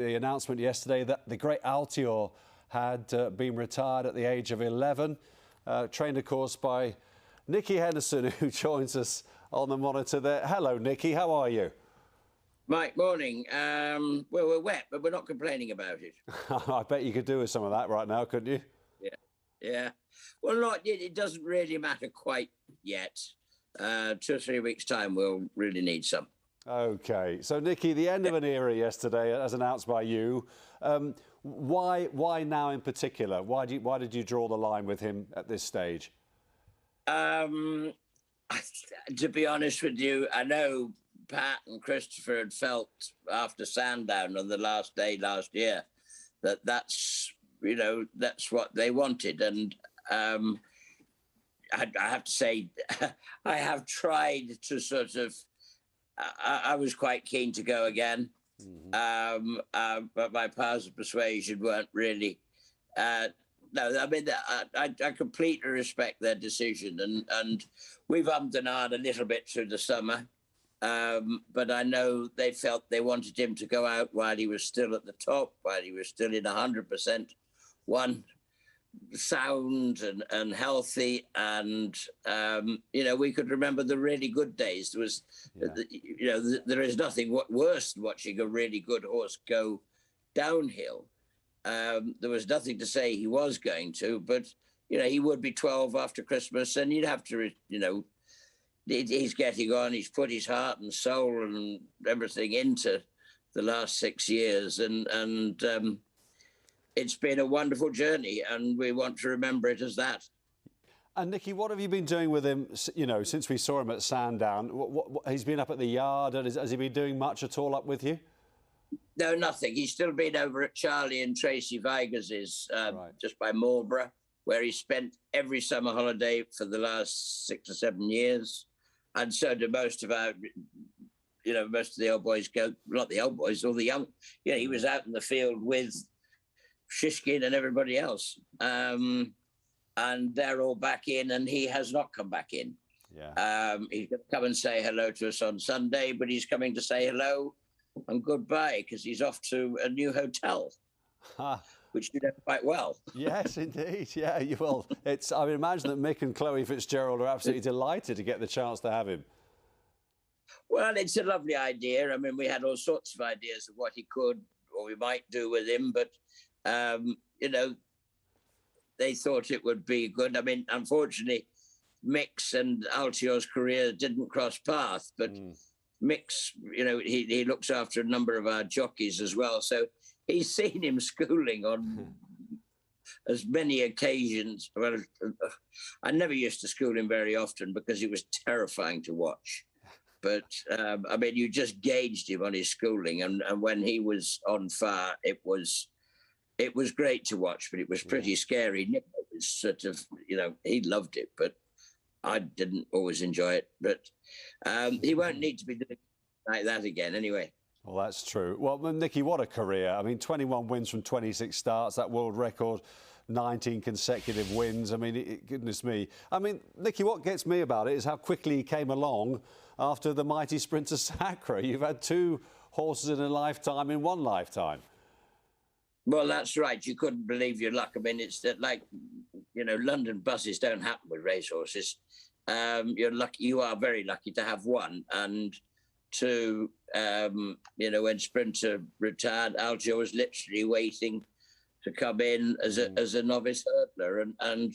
The announcement yesterday that the great Altior had been retired at the age of 11, trained, of course, by Nicky Henderson, who joins us on the monitor there. Hello, Nicky. How are you? Mike, morning. Well, we're wet, but we're not complaining about it. I bet you could do with some of that right now, couldn't you? Yeah. Well, it doesn't really matter quite yet. 2 or 3 weeks' time, we'll really need some. OK. So, Nicky, the end of an era yesterday, as announced by you. Why now in particular? Why did you draw the line with him at this stage? To be honest with you, I know Pat and Christopher had felt after Sandown on the last day last year that's what they wanted. And I have to say, I have tried to sort of, I was quite keen to go again. Mm-hmm. But my powers of persuasion weren't really, no, I mean, I completely respect their decision, and we've ummed and ahed a little bit through the summer. But I know they felt they wanted him to go out while he was still at the top, while he was still in 100%, sound and healthy. And, we could remember the really good days. There was, there is nothing worse than watching a really good horse go downhill. There was nothing to say he was going to, but, he would be 12 after Christmas, and you'd have to, he's getting on. He's put his heart and soul and everything into the last 6 years, and it's been a wonderful journey, and we want to remember it as that. And Nicky, what have you been doing with him? Since we saw him at Sandown, what he's been up at the yard, and has he been doing much at all up with you? No, nothing. He's still been over at Charlie and Tracy Vigers's, just by Marlborough, where he spent every summer holiday for the last 6 or 7 years. And so do most of our, most of the old boys go, not the old boys, all the young. He was out in the field with Shishkin and everybody else. And they're all back in, and he has not come back in. Yeah. He's going to come and say hello to us on Sunday, but he's coming to say hello and goodbye because he's off to a new hotel, which you know quite well. Yes, indeed. Yeah, you will. I would imagine that Mick and Chloe Fitzgerald are absolutely delighted to get the chance to have him. Well, it's a lovely idea. I mean, we had all sorts of ideas of what he could or we might do with him, but, they thought it would be good. I mean, unfortunately, Mick's and Altior's career didn't cross paths, but Mick's, he looks after a number of our jockeys as well. So he's seen him schooling on as many occasions. Well, I never used to school him very often because it was terrifying to watch. But, you just gauged him on his schooling. And when he was on fire, it was great to watch, but it was pretty scary. Nick was sort of, he loved it, but I didn't always enjoy it. But he won't need to be doing like that again anyway. Well, that's true. Well, Nicky, what a career. I mean, 21 wins from 26 starts, that world record, 19 consecutive wins. I mean, goodness me. I mean, Nicky, what gets me about it is how quickly he came along after the mighty Sprinter Sacre. You've had 2 horses in a lifetime in one lifetime. Well, that's right. You couldn't believe your luck. I mean, it's that, like, London buses don't happen with racehorses. You're lucky. You are very lucky to have one. And to, when Sprinter retired, Altior was literally waiting to come in as a novice hurdler. And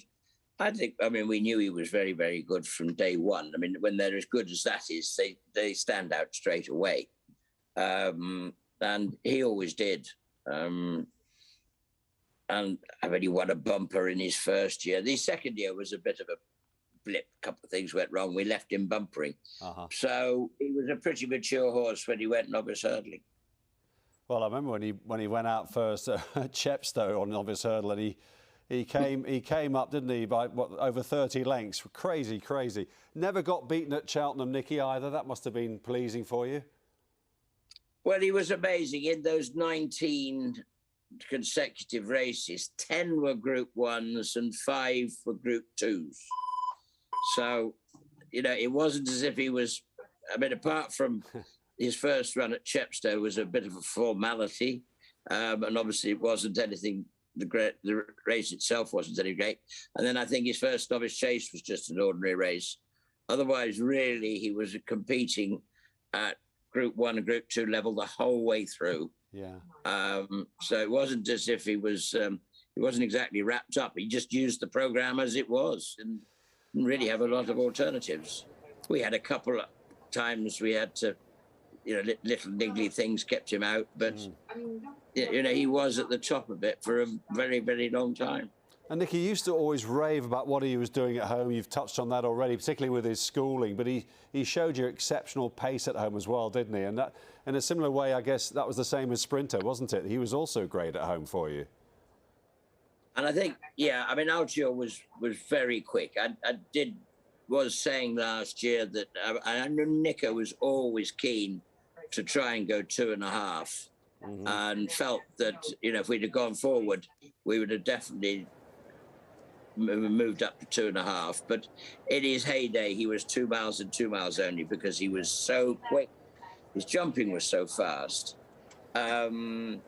I think, we knew he was very, very good from day one. I mean, when they're as good as that is, they stand out straight away. And he always did. And he won a bumper in his first year. The second year was a bit of a blip. A couple of things went wrong. We left him bumpering. So he was a pretty mature horse when he went novice hurdling. Well, I remember when he went out first at Chepstow on novice hurdle, and he came up, didn't he, by over 30 lengths. Crazy. Never got beaten at Cheltenham, Nicky, either. That must have been pleasing for you. Well, he was amazing. In those 19 consecutive races, 10 were Group 1s and 5 were Group 2s. So, it wasn't as if he was, apart from his first run at Chepstow was a bit of a formality. And obviously it wasn't anything. The race itself wasn't any great. And then I think his first Novice Chase was just an ordinary race. Otherwise, really, he was competing at Group 1 and Group 2 level the whole way through. Yeah. So it wasn't as if he wasn't exactly wrapped up. He just used the program as it was and didn't really have a lot of alternatives. We had a couple of times we had to, little niggly things kept him out, but he was at the top of it for a very, very long time. And Nicky used to always rave about what he was doing at home. You've touched on that already, particularly with his schooling. But he showed you exceptional pace at home as well, didn't he? And that, in a similar way, I guess that was the same as Sprinter, wasn't it? He was also great at home for you. And I think, Altior was very quick. Was saying last year that I know Nico was always keen to try and go 2.5, and felt that if we'd have gone forward, we would have definitely moved up to 2.5. But in his heyday, he was 2 miles and 2 miles only because he was so quick. His jumping was so fast, and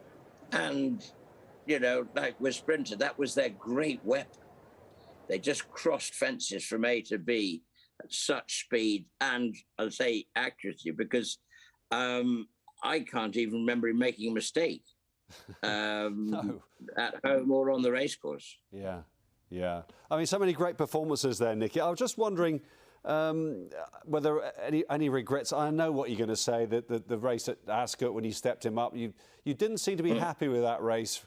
like with Sprinter, that was their great weapon. They just crossed fences from A to B at such speed and, I'll say, accuracy, because I can't even remember him making a mistake No. at home or on the racecourse. Yeah, yeah. I mean, so many great performances there, Nicky. I was just wondering whether any regrets. I know what you're going to say, that the race at Ascot when you stepped him up, you didn't seem to be happy with that race.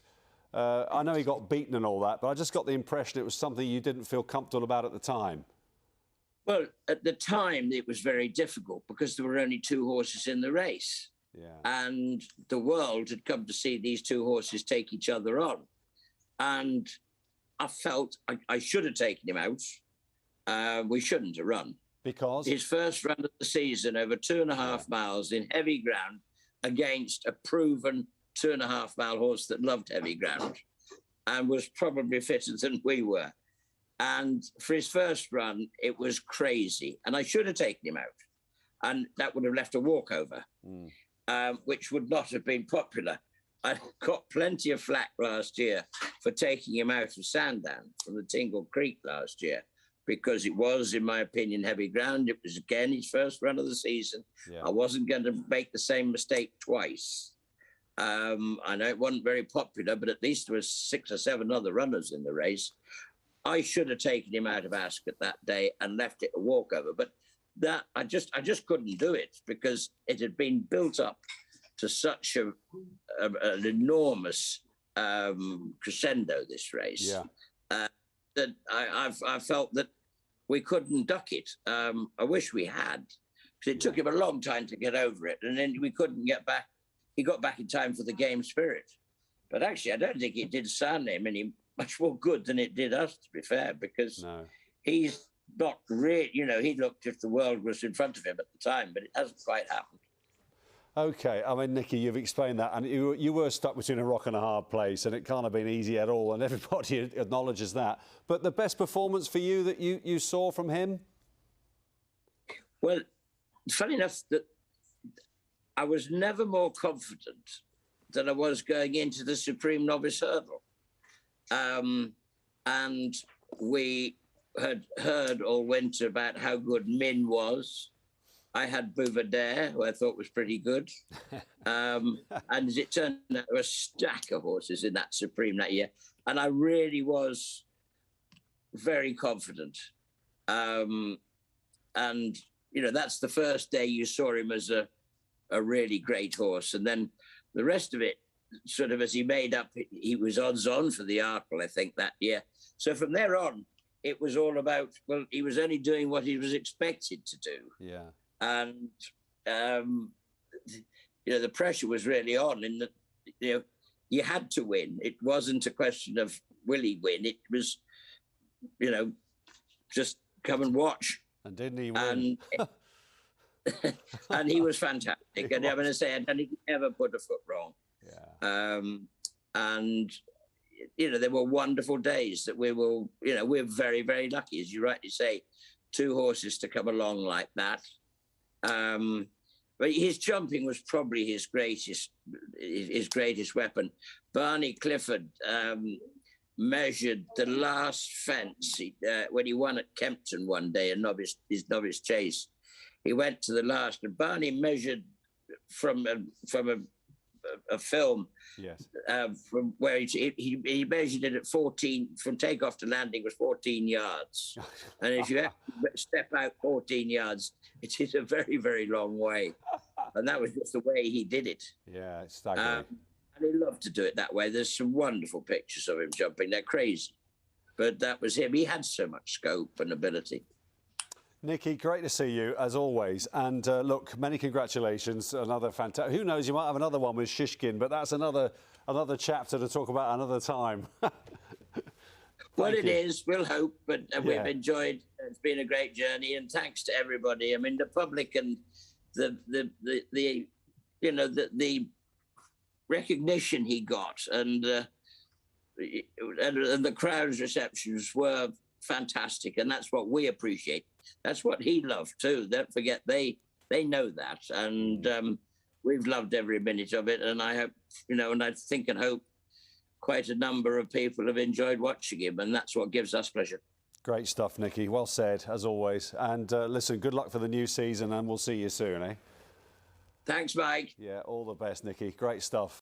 I know he got beaten and all that, but I just got the impression it was something you didn't feel comfortable about at the time. Well, at the time, it was very difficult because there were only 2 horses in the race. Yeah. And the world had come to see these 2 horses take each other on. And I felt I should have taken him out. We shouldn't have run. Because? His first run of the season over 2.5 miles in heavy ground against a proven 2.5 mile horse that loved heavy ground and was probably fitter than we were. And for his first run, it was crazy. And I should have taken him out. And that would have left a walkover, which would not have been popular. I got plenty of flack last year for taking him out of Sandown from the Tingle Creek last year, because it was, in my opinion, heavy ground. It was, again, his first run of the season. Yeah. I wasn't going to make the same mistake twice. I know it wasn't very popular, but at least there was 6 or 7 other runners in the race. I should have taken him out of Ascot that day and left it a walkover. But that I just couldn't do it because it had been built up to such an enormous crescendo, this race, that I felt that we couldn't duck it. I wish we had, because it took him a long time to get over it, and then we couldn't get back. He got back in time for the game spirit. But actually, I don't think it did Sandham any much more good than it did us, to be fair, because he's not really, he looked if the world was in front of him at the time, but it hasn't quite happened. OK, I mean, Nicky, you've explained that, and you were stuck between a rock and a hard place, and it can't have been easy at all, and everybody acknowledges that. But the best performance for you that you saw from him? Well, funny enough, that I was never more confident than I was going into the Supreme Novice Hurdle. And we had heard all winter about how good Min was. I had Bouvedere, who I thought was pretty good. And as it turned out, there were a stack of horses in that Supreme that year. And I really was very confident. And, that's the first day you saw him as a really great horse. And then the rest of it, sort of as he made up, he was odds-on for the Arkle, I think, that year. So from there on, it was all about, well, he was only doing what he was expected to do. Yeah. And, the pressure was really on in that, you had to win. It wasn't a question of will he win. It was, just come and watch. And didn't he win? And he was fantastic. And I'm going to say, I don't think he ever put a foot wrong. Yeah. And, there were wonderful days that we will, we're very, very lucky, as you rightly say, 2 horses to come along like that. But his jumping was probably his greatest weapon. Barney Clifford measured the last fence when he won at Kempton one day, his novice chase. He went to the last, and Barney measured from a film. Yes. From where he measured it at 14, from takeoff to landing was 14 yards. And if you have to step out 14 yards, it is a very, very long way. And that was just the way he did it. Yeah, it's staggering. And he loved to do it that way. There's some wonderful pictures of him jumping. They're crazy. But that was him. He had so much scope and ability. Nicky, great to see you, as always. And look, many congratulations. Another fantastic... Who knows, you might have another one with Shishkin, but that's another chapter to talk about another time. Well, it is. We'll hope. But we've enjoyed... It's been a great journey. And thanks to everybody. I mean, the public and the recognition he got and the crowd's receptions were fantastic. And that's what we appreciate. That's what he loved too. Don't forget, they know that, and we've loved every minute of it. And I hope, and I think and hope quite a number of people have enjoyed watching him, and that's what gives us pleasure. Great stuff, Nicky. Well said, as always. And listen, good luck for the new season, and we'll see you soon, eh? Thanks, Mike. Yeah, all the best, Nicky. Great stuff.